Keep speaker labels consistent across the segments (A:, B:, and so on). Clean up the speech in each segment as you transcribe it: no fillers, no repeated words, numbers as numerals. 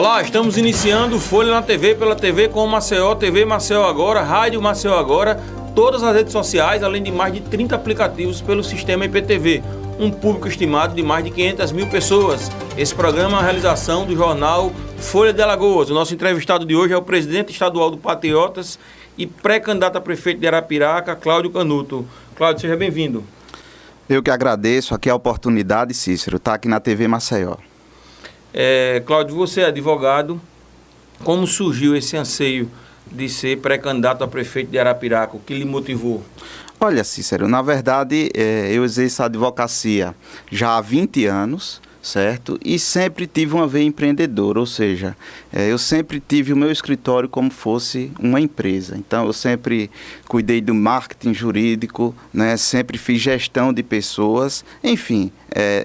A: Olá, estamos iniciando Folha na TV, pela TV com Maceió, TV Maceió Agora, Rádio Maceió Agora, todas as redes sociais, além de mais de 30 aplicativos pelo sistema IPTV. Um público estimado de mais de 500 mil pessoas. Esse programa é uma realização do jornal Folha de Alagoas. O nosso entrevistado de hoje é o presidente estadual do Patriotas e pré-candidato a prefeito de Arapiraca, Cláudio Canuto. Cláudio, seja bem-vindo.
B: Eu que agradeço aqui a oportunidade, Cícero, estar aqui na TV Maceió.
A: Cláudio, você é advogado. Como surgiu esse anseio de ser pré-candidato a prefeito de Arapiraca? O que lhe motivou?
B: Olha, Cícero, na verdade, eu exerço a advocacia já há 20 anos, certo? E sempre tive uma veia empreendedora, ou seja, eu sempre tive o meu escritório como fosse uma empresa. Então, eu sempre cuidei do marketing jurídico, né? Sempre fiz gestão de pessoas, enfim,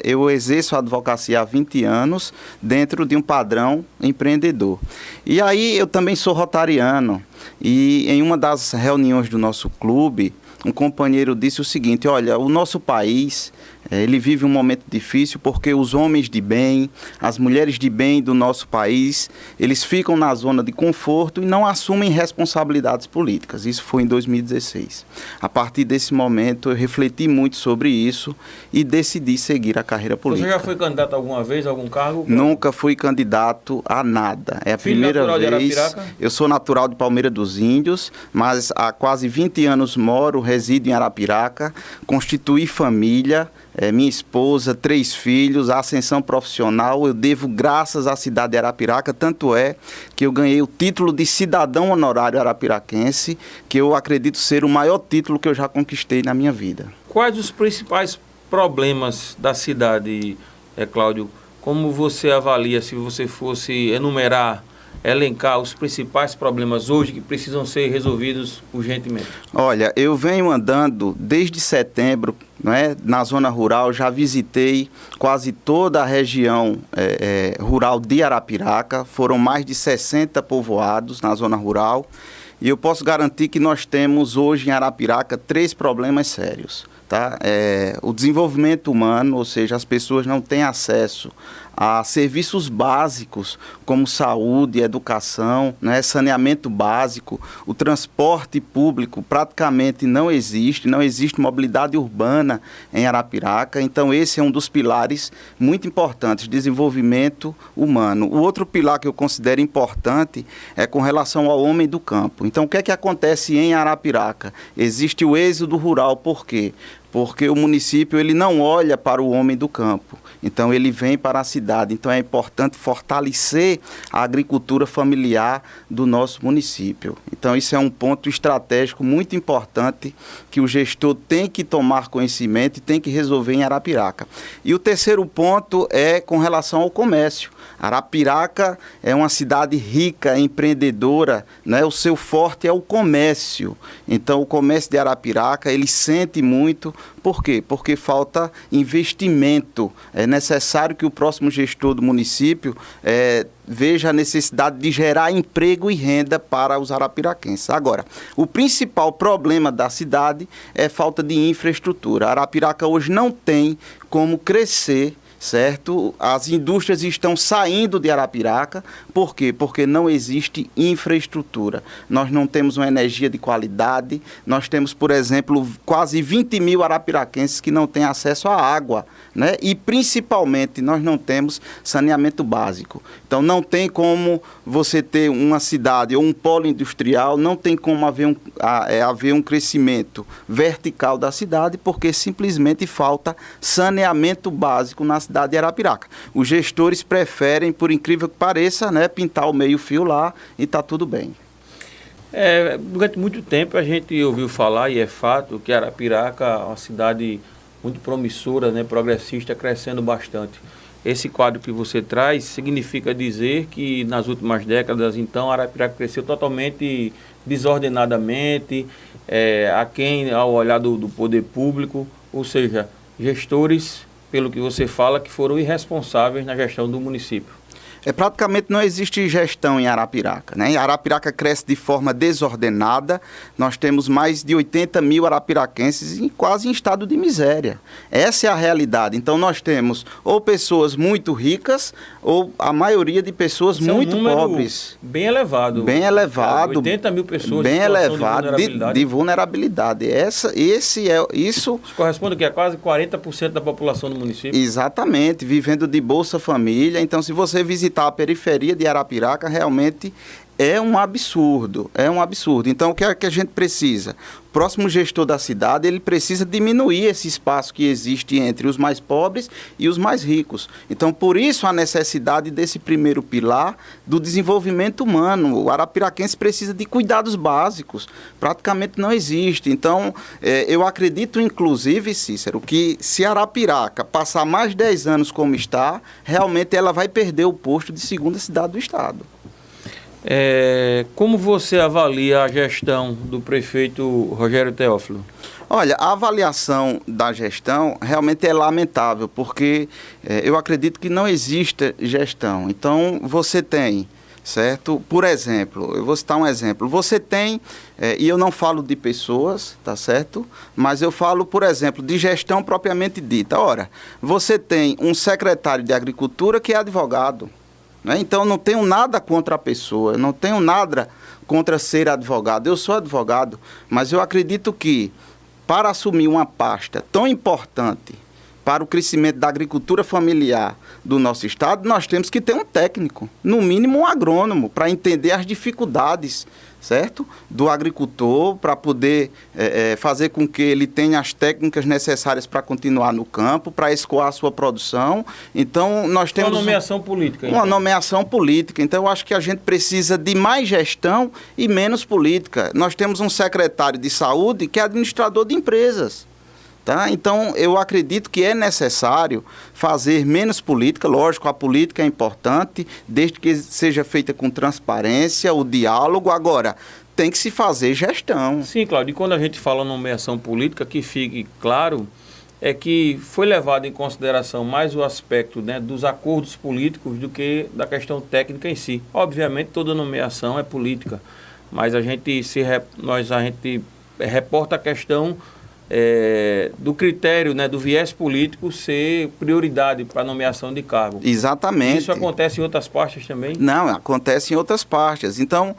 B: eu exerço a advocacia há 20 anos dentro de um padrão empreendedor. E aí, eu também sou rotariano, e em uma das reuniões do nosso clube, um companheiro disse o seguinte: olha, o nosso país, ele vive um momento difícil porque os homens de bem, as mulheres de bem do nosso país, eles ficam na zona de conforto e não assumem responsabilidades políticas. Isso foi em 2016. A partir desse momento, eu refleti muito sobre isso e decidi seguir a carreira política.
A: Você já foi candidato alguma vez a algum cargo?
B: Nunca fui candidato a nada. É a primeira vez.
A: Natural de Arapiraca?
B: Eu sou natural de Palmeira dos Índios, mas há quase 20 anos resido em Arapiraca, constituí família, minha esposa, 3 filhos, a ascensão profissional, eu devo graças à cidade de Arapiraca, tanto é que eu ganhei o título de cidadão honorário arapiraquense, que eu acredito ser o maior título que eu já conquistei na minha vida.
A: Quais os principais problemas da cidade, Cláudio? Como você avalia, se você fosse elencar os principais problemas hoje que precisam ser resolvidos urgentemente?
B: Olha, eu venho andando desde setembro, na zona rural, já visitei quase toda a região rural de Arapiraca, foram mais de 60 povoados na zona rural, e eu posso garantir que nós temos hoje em Arapiraca 3 problemas sérios. Tá? O desenvolvimento humano, ou seja, as pessoas não têm acesso a serviços básicos como saúde, educação, saneamento básico, o transporte público praticamente não existe mobilidade urbana em Arapiraca, então esse é um dos pilares muito importantes, desenvolvimento humano. O outro pilar que eu considero importante é com relação ao homem do campo. Então o que é que acontece em Arapiraca? Existe o êxodo rural, por quê? Porque o município ele não olha para o homem do campo, então ele vem para a cidade. Então é importante fortalecer a agricultura familiar do nosso município. Então isso é um ponto estratégico muito importante que o gestor tem que tomar conhecimento e tem que resolver em Arapiraca. E o terceiro ponto é com relação ao comércio. Arapiraca é uma cidade rica, empreendedora, o seu forte é o comércio. Então o comércio de Arapiraca, ele sente muito. Por quê? Porque falta investimento. É necessário que o próximo gestor do município veja a necessidade de gerar emprego e renda para os arapiraquenses. Agora, o principal problema da cidade é falta de infraestrutura. Arapiraca hoje não tem como crescer, certo? As indústrias estão saindo de Arapiraca. Por quê? Porque não existe infraestrutura. Nós não temos uma energia de qualidade. Nós temos, por exemplo, quase 20 mil arapiraquenses que não têm acesso à água, E principalmente nós não temos saneamento básico. Então não tem como você ter uma cidade ou um polo industrial, não tem como haver um crescimento vertical da cidade, porque simplesmente falta saneamento básico na cidade de Arapiraca. Os gestores preferem, por incrível que pareça, pintar o meio-fio lá e está tudo bem.
A: Durante muito tempo a gente ouviu falar, e é fato, que Arapiraca é uma cidade muito promissora, progressista, crescendo bastante. Esse quadro que você traz significa dizer que nas últimas décadas, então, Arapiraca cresceu totalmente desordenadamente, aquém ao olhar do poder público, ou seja, gestores, pelo que você fala, que foram irresponsáveis na gestão do município.
B: Praticamente não existe gestão em Arapiraca, né? Arapiraca cresce de forma desordenada, nós temos mais de 80 mil arapiraquenses quase em estado de miséria. Essa é a realidade. Então nós temos ou pessoas muito ricas ou a maioria de pessoas muito pobres.
A: Bem elevado.
B: Bem elevado.
A: 80 mil pessoas
B: bem elevado de vulnerabilidade. Isso
A: corresponde a quase 40% da população do município.
B: Exatamente, vivendo de Bolsa Família. Então, se você visitar a periferia de Arapiraca, realmente é um absurdo, Então, o que é que a gente precisa? O próximo gestor da cidade, ele precisa diminuir esse espaço que existe entre os mais pobres e os mais ricos. Então, por isso a necessidade desse primeiro pilar do desenvolvimento humano. O arapiraquense precisa de cuidados básicos, praticamente não existe. Então, eu acredito, inclusive, Cícero, que se Arapiraca passar mais 10 anos como está, realmente ela vai perder o posto de segunda cidade do estado.
A: Como você avalia a gestão do prefeito Rogério Teófilo?
B: Olha, a avaliação da gestão realmente é lamentável, porque eu acredito que não existe gestão. Então, você tem, certo? Por exemplo, eu vou citar um exemplo. Você tem, e eu não falo de pessoas, tá certo? Mas eu falo, por exemplo, de gestão propriamente dita. Ora, você tem um secretário de Agricultura que é advogado. Então, não tenho nada contra a pessoa, não tenho nada contra ser advogado. Eu sou advogado, mas eu acredito que para assumir uma pasta tão importante para o crescimento da agricultura familiar do nosso estado, nós temos que ter um técnico, no mínimo um agrônomo, para entender as dificuldades, certo? Do agricultor, para poder fazer com que ele tenha as técnicas necessárias para continuar no campo, para escoar a sua produção. Então, nós temos...
A: Uma nomeação política.
B: Uma nomeação política. Então, eu acho que a gente precisa de mais gestão e menos política. Nós temos um secretário de saúde que é administrador de empresas. Tá? Então, eu acredito que é necessário fazer menos política. Lógico, a política é importante, desde que seja feita com transparência, o diálogo. Agora, tem que se fazer gestão.
A: Sim, Cláudio, e quando a gente fala nomeação política, que fique claro, é que foi levado em consideração mais o aspecto, né, dos acordos políticos do que da questão técnica em si. Obviamente, toda nomeação é política, mas a gente reporta a questão do critério, né, do viés político ser prioridade para nomeação de cargo.
B: Exatamente.
A: Isso acontece em outras partes também?
B: Não, acontece em outras partes. Então,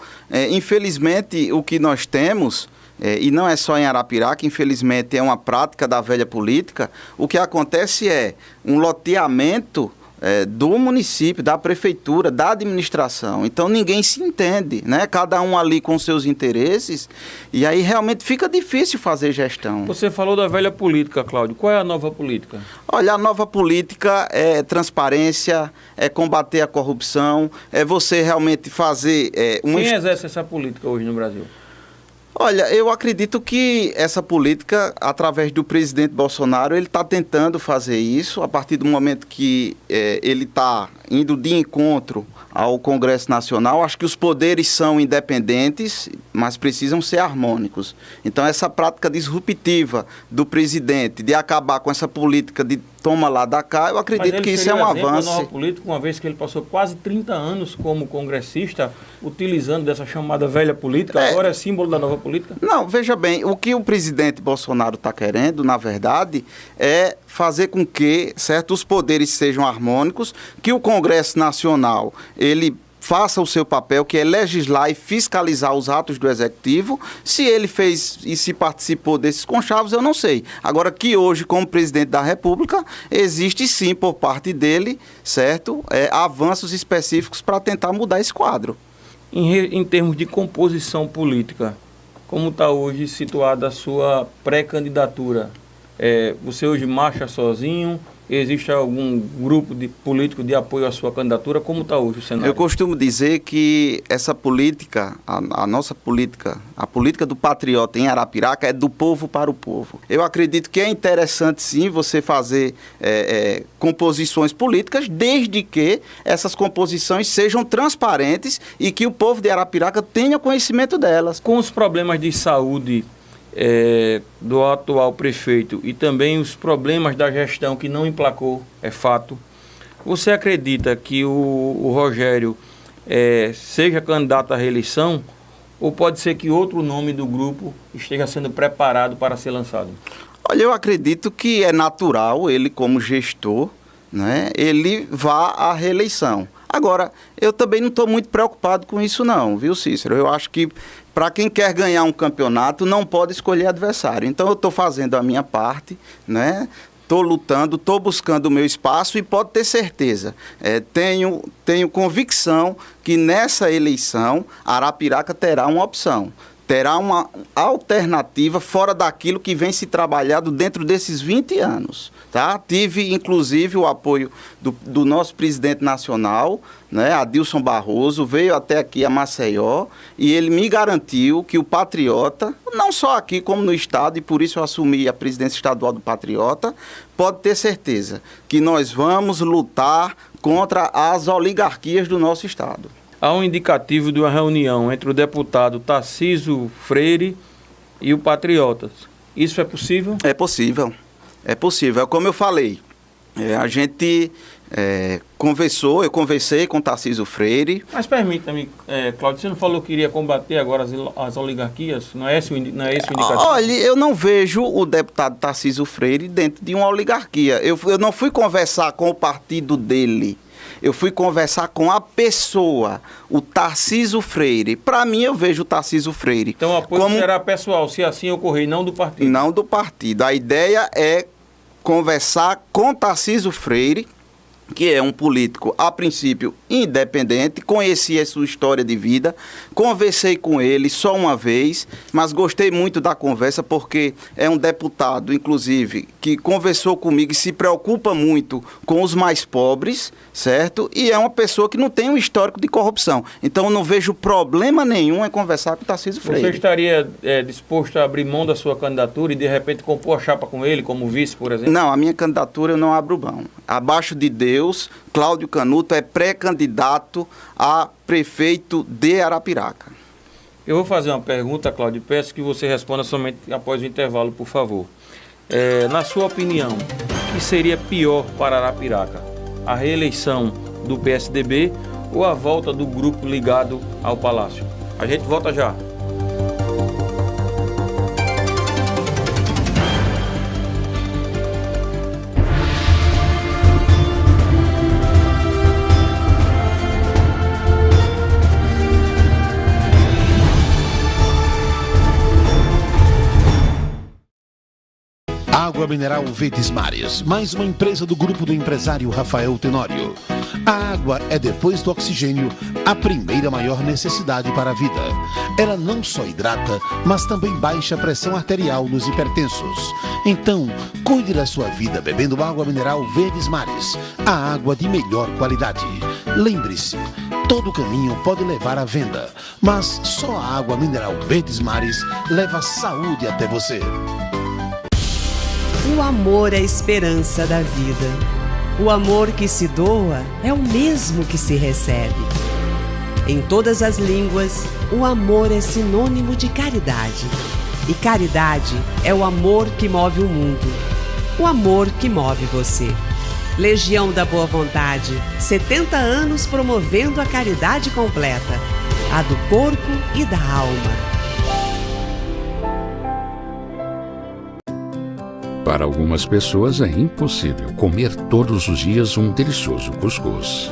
B: infelizmente, o que nós temos, e não é só em Arapiraca, infelizmente é uma prática da velha política, o que acontece é um loteamento do município, da prefeitura, da administração. Então ninguém se entende, né? Cada um ali com seus interesses, e aí realmente fica difícil fazer gestão.
A: Você falou da velha política, Cláudio. Qual é a nova política?
B: Olha, a nova política é transparência, é combater a corrupção, é você realmente fazer...
A: Quem exerce essa política hoje no Brasil?
B: Olha, eu acredito que essa política, através do presidente Bolsonaro, ele está tentando fazer isso a partir do momento que ele está indo de encontro ao Congresso Nacional. Acho que os poderes são independentes, mas precisam ser harmônicos. Então, essa prática disruptiva do presidente de acabar com essa política de toma lá da cá, eu acredito que isso é um avanço.
A: Nova política, uma vez que ele passou quase 30 anos como congressista, utilizando dessa chamada velha política, agora é símbolo da nova política?
B: Não, veja bem, o que o presidente Bolsonaro está querendo, na verdade, é fazer com que os poderes sejam harmônicos, que o Congresso Nacional, ele faça o seu papel, que é legislar e fiscalizar os atos do Executivo. Se ele fez e se participou desses conchavos, eu não sei. Agora, que hoje, como presidente da República, existe sim, por parte dele, avanços específicos para tentar mudar esse quadro.
A: Em termos de composição política, como está hoje situada a sua pré-candidatura? Você hoje marcha sozinho? Existe algum grupo político de apoio à sua candidatura? Como está hoje o cenário?
B: Eu costumo dizer que essa política, a nossa política, a política do patriota em Arapiraca é do povo para o povo. Eu acredito que é interessante sim você fazer composições políticas, desde que essas composições sejam transparentes e que o povo de Arapiraca tenha conhecimento delas.
A: Com os problemas de saúde do atual prefeito e também os problemas da gestão que não emplacou, é fato, Você acredita que o Rogério seja candidato à reeleição, ou pode ser que outro nome do grupo esteja sendo preparado para ser lançado?
B: Olha, eu acredito que é natural ele, como gestor, né, ele vá à reeleição. Agora, eu também não estou muito preocupado com isso não, viu, Cícero? Eu acho que para quem quer ganhar um campeonato não pode escolher adversário. Então eu estou fazendo a minha parte, né? Estou lutando, estou buscando o meu espaço e pode ter certeza, tenho convicção que nessa eleição Arapiraca terá uma opção. Terá uma alternativa fora daquilo que vem se trabalhado dentro desses 20 anos. Tá? Tive, inclusive, o apoio do nosso presidente nacional, né, Adilson Barroso, veio até aqui a Maceió e ele me garantiu que o Patriota, não só aqui como no estado, e por isso eu assumi a presidência estadual do Patriota, pode ter certeza que nós vamos lutar contra as oligarquias do nosso estado.
A: Há um indicativo de uma reunião entre o deputado Tarcísio Freire e o Patriotas. Isso é possível?
B: É possível. É possível. Como eu falei, a gente conversou, eu conversei com o Tarcísio Freire.
A: Mas permita-me, Cláudio, você não falou que iria combater agora as oligarquias? Não é esse o indicativo?
B: Olha, eu não vejo o deputado Tarcísio Freire dentro de uma oligarquia. Eu não fui conversar com o partido dele. Eu fui conversar com a pessoa, o Tarcísio Freire. Para mim, eu vejo o Tarcísio Freire.
A: Então, o apoio será pessoal, se assim ocorrer, não do partido?
B: Não do partido. A ideia é conversar com Tarcísio Freire, que é um político, a princípio, independente, conheci a sua história de vida, conversei com ele só uma vez, mas gostei muito da conversa porque é um deputado, inclusive, que conversou comigo e se preocupa muito com os mais pobres, certo? E é uma pessoa que não tem um histórico de corrupção. Então, eu não vejo problema nenhum em conversar com o Tarcísio Freire.
A: Você estaria disposto a abrir mão da sua candidatura e, de repente, compor a chapa com ele, como vice, por exemplo?
B: Não, a minha candidatura eu não abro mão. Abaixo de Deus, Cláudio Canuto é pré-candidato a prefeito de Arapiraca.
A: Eu vou fazer uma pergunta, Cláudio, peço que você responda somente após o intervalo, por favor. Na sua opinião, o que seria pior para Arapiraca? A reeleição do PSDB ou a volta do grupo ligado ao Palácio? A gente volta já.
C: Água mineral Verdes Mares, mais uma empresa do grupo do empresário Rafael Tenório. A água é, depois do oxigênio, a primeira maior necessidade para a vida. Ela não só hidrata, mas também baixa a pressão arterial nos hipertensos. Então, cuide da sua vida bebendo água mineral Verdes Mares, a água de melhor qualidade. Lembre-se, todo caminho pode levar à venda, mas só a água mineral Verdes Mares leva saúde até você.
D: O amor é a esperança da vida. O amor que se doa é o mesmo que se recebe. Em todas as línguas, o amor é sinônimo de caridade. E caridade é o amor que move o mundo. O amor que move você. Legião da Boa Vontade, 70 anos promovendo a caridade completa, a do corpo e da alma.
E: Para algumas pessoas é impossível comer todos os dias um delicioso cuscuz.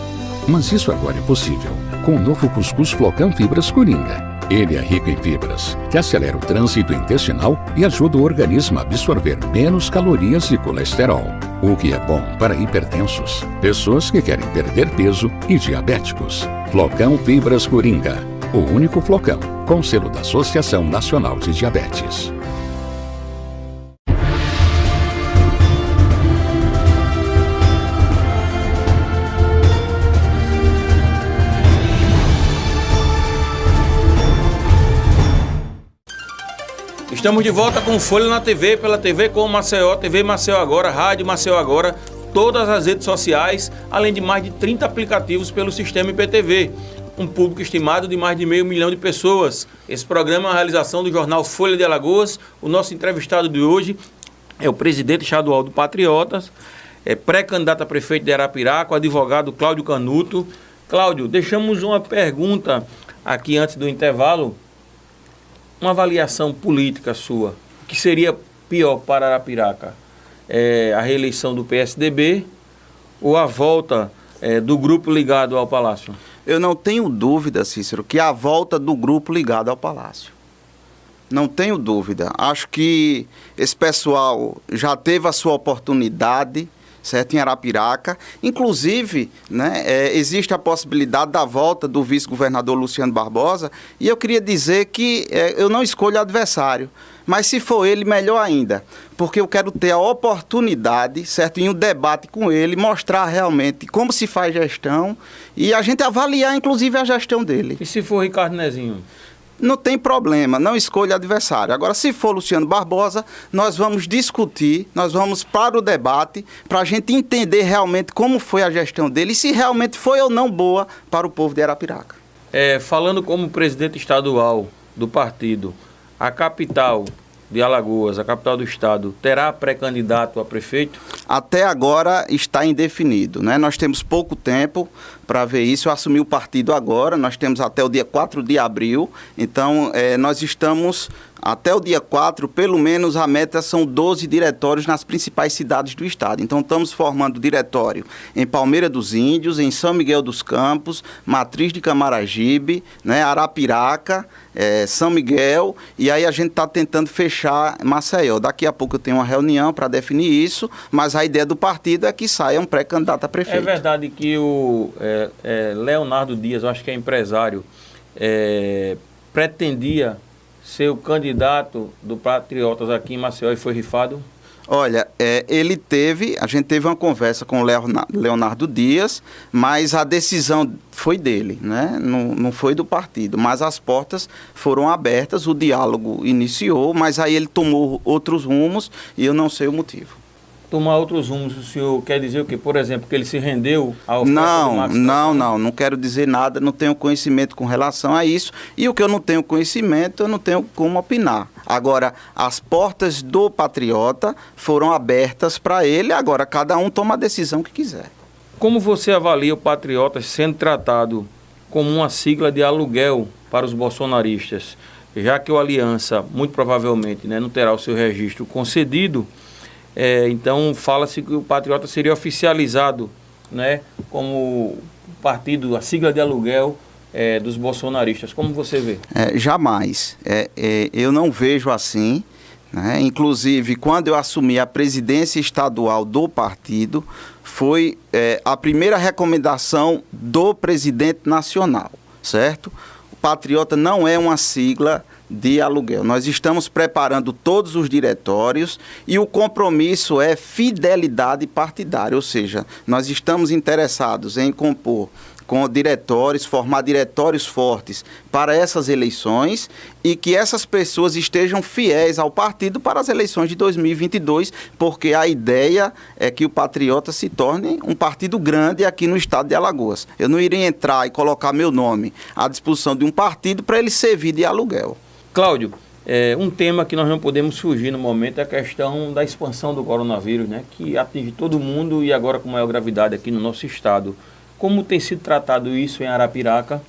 E: Mas isso agora é possível com o novo cuscuz Flocão Fibras Coringa. Ele é rico em fibras, que acelera o trânsito intestinal e ajuda o organismo a absorver menos calorias e colesterol. O que é bom para hipertensos, pessoas que querem perder peso e diabéticos. Flocão Fibras Coringa, o único flocão com selo da Associação Nacional de Diabetes.
A: Estamos de volta com Folha na TV, pela TV com Maceió, TV Maceió Agora, Rádio Maceió Agora, todas as redes sociais, além de mais de 30 aplicativos pelo sistema IPTV. Um público estimado de mais de 500 mil de pessoas. Esse programa é uma realização do jornal Folha de Alagoas. O nosso entrevistado de hoje é o presidente estadual do Patriotas, pré-candidato a prefeito de Arapiraca, o advogado Cláudio Canuto. Cláudio, deixamos uma pergunta aqui antes do intervalo. Uma avaliação política sua. O que seria pior para Arapiraca? A reeleição do PSDB ou a volta do grupo ligado ao Palácio?
B: Eu não tenho dúvida, Cícero, que a volta do grupo ligado ao Palácio. Não tenho dúvida. Acho que esse pessoal já teve a sua oportunidade, certo, em Arapiraca. Inclusive, né, existe a possibilidade da volta do vice-governador Luciano Barbosa, e eu queria dizer que eu não escolho adversário, mas se for ele, melhor ainda, porque eu quero ter a oportunidade, certo, em um debate com ele, mostrar realmente como se faz gestão e a gente avaliar, inclusive, a gestão dele.
A: E se for Ricardo Nezinho?
B: Não tem problema, não escolha adversário. Agora, se for Luciano Barbosa, nós vamos discutir, nós vamos para o debate, para a gente entender realmente como foi a gestão dele e se realmente foi ou não boa para o povo de Arapiraca.
A: Falando como presidente estadual do partido, a capital de Alagoas, a capital do estado, terá pré-candidato a prefeito?
B: Até agora está indefinido, né? Nós temos pouco tempo para ver isso. Eu assumi o partido agora, nós temos até o dia 4 de abril, então nós estamos até o dia 4, pelo menos a meta são 12 diretórios nas principais cidades do estado. Então estamos formando diretório em Palmeira dos Índios, em São Miguel dos Campos, Matriz de Camaragibe, né, Arapiraca, São Miguel, e aí a gente está tentando fechar Maceió. Daqui a pouco eu tenho uma reunião para definir isso, mas a ideia do partido é que saia um pré-candidato a prefeito.
A: É verdade que o Leonardo Dias, eu acho que é empresário, pretendia ser o candidato do Patriotas aqui em Maceió e foi rifado?
B: Olha, a gente teve uma conversa com o Leonardo Dias, mas a decisão foi dele, né? Não foi do partido, mas as portas foram abertas, o diálogo iniciou, mas aí ele tomou outros rumos e eu não sei o motivo.
A: Tomar outros rumos, o senhor quer dizer o quê? Por exemplo, que ele se rendeu à oferta do Marcos?
B: Não quero dizer nada, não tenho conhecimento com relação a isso, e o que eu não tenho conhecimento, eu não tenho como opinar. Agora, as portas do Patriota foram abertas para ele, agora cada um toma a decisão que quiser.
A: Como você avalia o Patriota sendo tratado como uma sigla de aluguel para os bolsonaristas, já que o Aliança, muito provavelmente, né, não terá o seu registro concedido? Então fala-se que o Patriota seria oficializado, né, como partido, a sigla de aluguel dos bolsonaristas. Como você vê?
B: Jamais. Eu não vejo assim, né? Inclusive, quando eu assumi a presidência estadual do partido, foi a primeira recomendação do presidente nacional, certo? O Patriota não é uma sigla de aluguel. Nós estamos preparando todos os diretórios e o compromisso é fidelidade partidária, ou seja, nós estamos interessados em compor com diretórios, formar diretórios fortes para essas eleições e que essas pessoas estejam fiéis ao partido para as eleições de 2022, porque a ideia é que o Patriota se torne um partido grande aqui no estado de Alagoas. Eu não iria entrar e colocar meu nome à disposição de um partido para ele servir de aluguel.
A: Cláudio, um tema que nós não podemos fugir no momento é a questão da expansão do coronavírus, né, que atinge todo mundo e agora com maior gravidade aqui no nosso estado. Como tem sido tratado isso em Arapiraca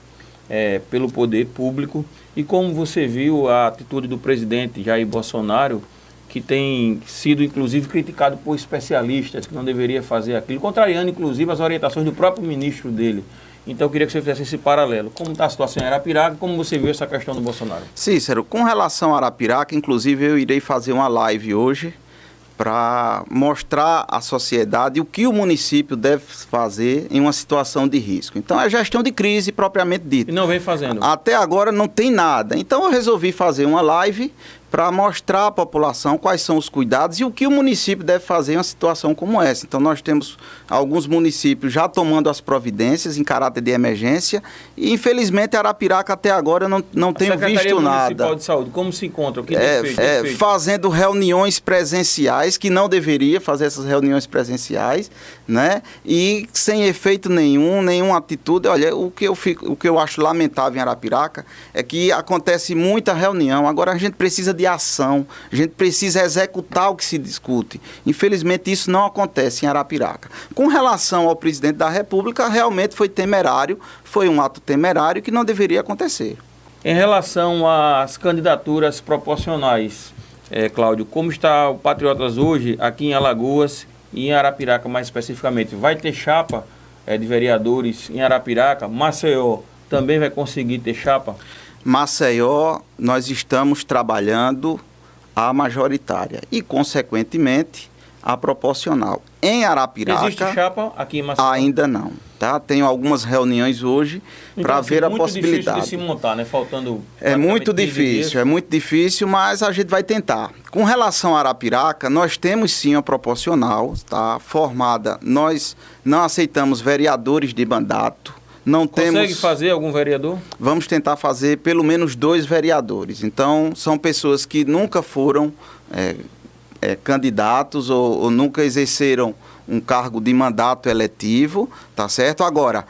A: pelo poder público e como você viu a atitude do presidente Jair Bolsonaro, que tem sido inclusive criticado por especialistas que não deveria fazer aquilo, contrariando inclusive as orientações do próprio ministro dele. Então eu queria que você fizesse esse paralelo. Como está a situação em Arapiraca e como você viu essa questão do Bolsonaro?
B: Cícero, com relação a Arapiraca, inclusive eu irei fazer uma live hoje para mostrar à sociedade o que o município deve fazer em uma situação de risco. Então é gestão de crise propriamente dita.
A: E não vem fazendo?
B: Até agora não tem nada. Então eu resolvi fazer uma live para mostrar à população quais são os cuidados e o que o município deve fazer em uma situação como essa. Então nós temos alguns municípios já tomando as providências em caráter de emergência e infelizmente Arapiraca até agora não tenho visto nada.
A: Municipal de Saúde, como se encontra? O que tem feito?
B: Fazendo reuniões presenciais, que não deveria fazer essas reuniões presenciais, né? E sem efeito nenhuma atitude. Olha, o que eu acho lamentável em Arapiraca é que acontece muita reunião. Agora a gente precisa de ação, a gente precisa executar o que se discute. Infelizmente, isso não acontece em Arapiraca. Com relação ao presidente da República, realmente foi temerário, foi um ato temerário que não deveria acontecer.
A: Em relação às candidaturas proporcionais, Cláudio, como está o Patriotas hoje aqui em Alagoas e em Arapiraca mais especificamente? Vai ter chapa de vereadores em Arapiraca? Maceió também vai conseguir ter chapa?
B: Maceió, nós estamos trabalhando a majoritária e, consequentemente, a proporcional. Em Arapiraca...
A: Existe chapa aqui em Maceió?
B: Ainda não. Tá? Tenho algumas reuniões hoje para ver a possibilidade. É muito difícil
A: de se montar, né? Faltando...
B: É muito difícil, mas a gente vai tentar. Com relação a Arapiraca, nós temos sim a proporcional, tá? Formada. Nós não aceitamos vereadores de mandato.
A: Consegue fazer algum vereador?
B: Vamos tentar fazer pelo menos 2 vereadores. Então, são pessoas que nunca foram candidatos ou nunca exerceram um cargo de mandato eletivo, tá certo? Agora,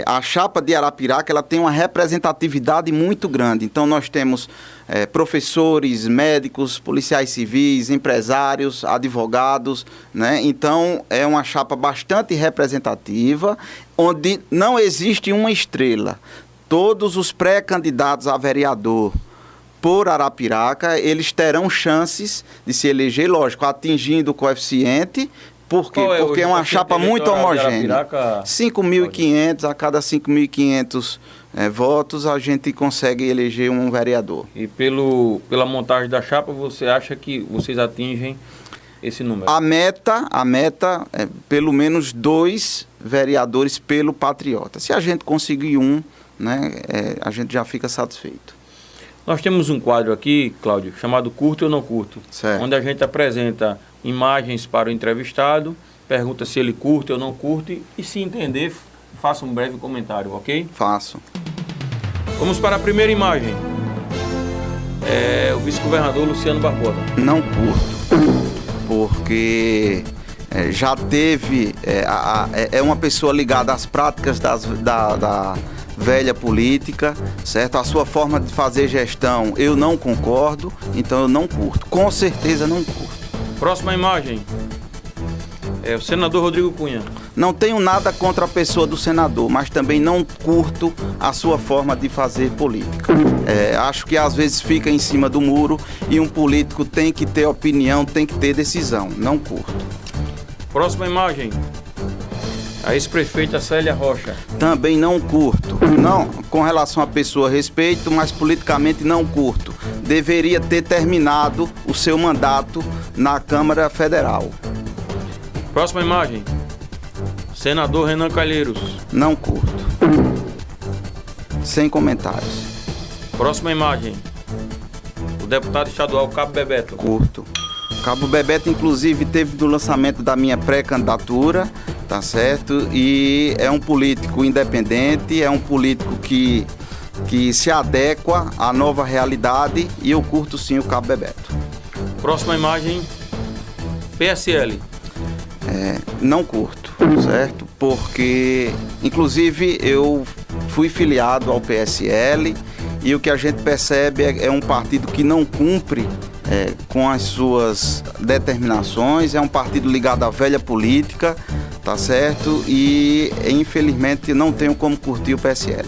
B: a chapa de Arapiraca, ela tem uma representatividade muito grande. Então, nós temos professores, médicos, policiais civis, empresários, advogados, né? Então, é uma chapa bastante representativa, onde não existe uma estrela. Todos os pré-candidatos a vereador por Arapiraca, eles terão chances de se eleger, lógico, atingindo o coeficiente. Por quê? Porque é uma chapa muito homogênea. 5.500, a cada 5.500 votos, a gente consegue eleger um vereador.
A: E pela montagem da chapa, você acha que vocês atingem esse número?
B: A meta é pelo menos 2 vereadores pelo Patriota. Se a gente conseguir um, né, a gente já fica satisfeito.
A: Nós temos um quadro aqui, Cláudio, chamado Curto ou Não Curto,
B: certo,
A: onde a gente apresenta imagens para o entrevistado, pergunta se ele curte ou não curte e, se entender, faça um breve comentário, ok?
B: Faço.
A: Vamos para a primeira imagem. O vice-governador Luciano Barbosa.
B: Não curto, porque já teve... é uma pessoa ligada às práticas da velha política, certo? A sua forma de fazer gestão eu não concordo, então eu não curto. Com certeza não curto.
A: Próxima imagem. O senador Rodrigo Cunha.
B: Não tenho nada contra a pessoa do senador, mas também não curto a sua forma de fazer política. Acho que às vezes fica em cima do muro e um político tem que ter opinião, tem que ter decisão. Não curto.
A: Próxima imagem. A ex-prefeita Célia Rocha.
B: Também não curto. Não, com relação à pessoa, respeito, mas politicamente não curto. Deveria ter terminado o seu mandato na Câmara Federal.
A: Próxima imagem. Senador Renan Calheiros.
B: Não curto. Sem comentários.
A: Próxima imagem. O deputado estadual Cabo Bebeto.
B: Curto. Cabo Bebeto, inclusive, teve no lançamento da minha pré-candidatura, tá certo? E é um político independente, é um político que se adequa à nova realidade e eu curto sim o Cabo Bebeto.
A: Próxima imagem, PSL.
B: Não curto, certo? Porque, inclusive, eu fui filiado ao PSL e o que a gente percebe é um partido que não cumpre com as suas determinações, é um partido ligado à velha política, tá certo? E, infelizmente, não tenho como curtir o PSL.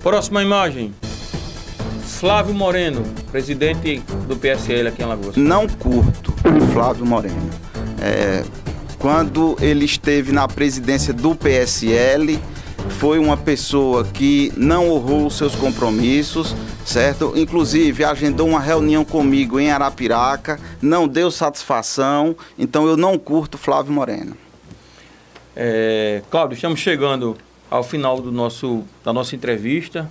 A: Próxima imagem. Flávio Moreno, presidente do PSL aqui em Alagoas.
B: Não curto Flávio Moreno. Quando ele esteve na presidência do PSL, foi uma pessoa que não honrou os seus compromissos, certo? Inclusive, agendou uma reunião comigo em Arapiraca, não deu satisfação, então eu não curto Flávio Moreno.
A: Cláudio, estamos chegando ao final da nossa entrevista.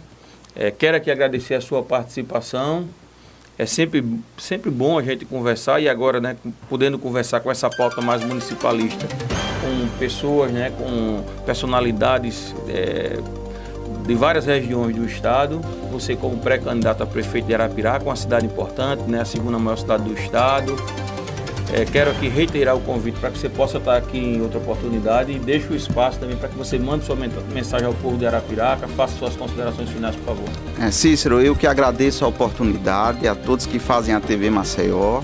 A: Quero aqui agradecer a sua participação. É sempre bom a gente conversar e agora, né, podendo conversar com essa pauta mais municipalista, com pessoas, né, com personalidades de várias regiões do estado. Você como pré-candidato a prefeito de Arapiraca, uma cidade importante, né, a segunda maior cidade do estado. Quero aqui reiterar o convite para que você possa estar aqui em outra oportunidade e deixo o espaço também para que você mande sua mensagem ao povo de Arapiraca, faça suas considerações finais, por favor.
B: Cícero, eu que agradeço a oportunidade, a todos que fazem a TV Maceió.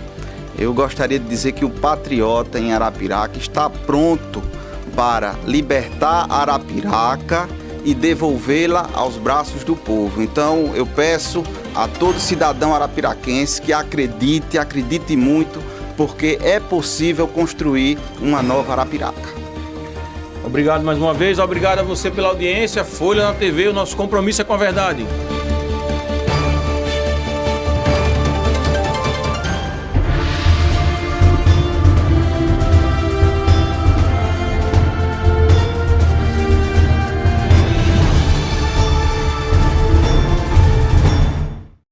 B: Eu gostaria de dizer que o Patriota em Arapiraca está pronto para libertar Arapiraca e devolvê-la aos braços do povo. Então eu peço a todo cidadão arapiraquense que acredite muito, porque é possível construir uma nova Arapiraca.
A: Obrigado mais uma vez, obrigado a você pela audiência. Folha na TV, o nosso compromisso é com a verdade.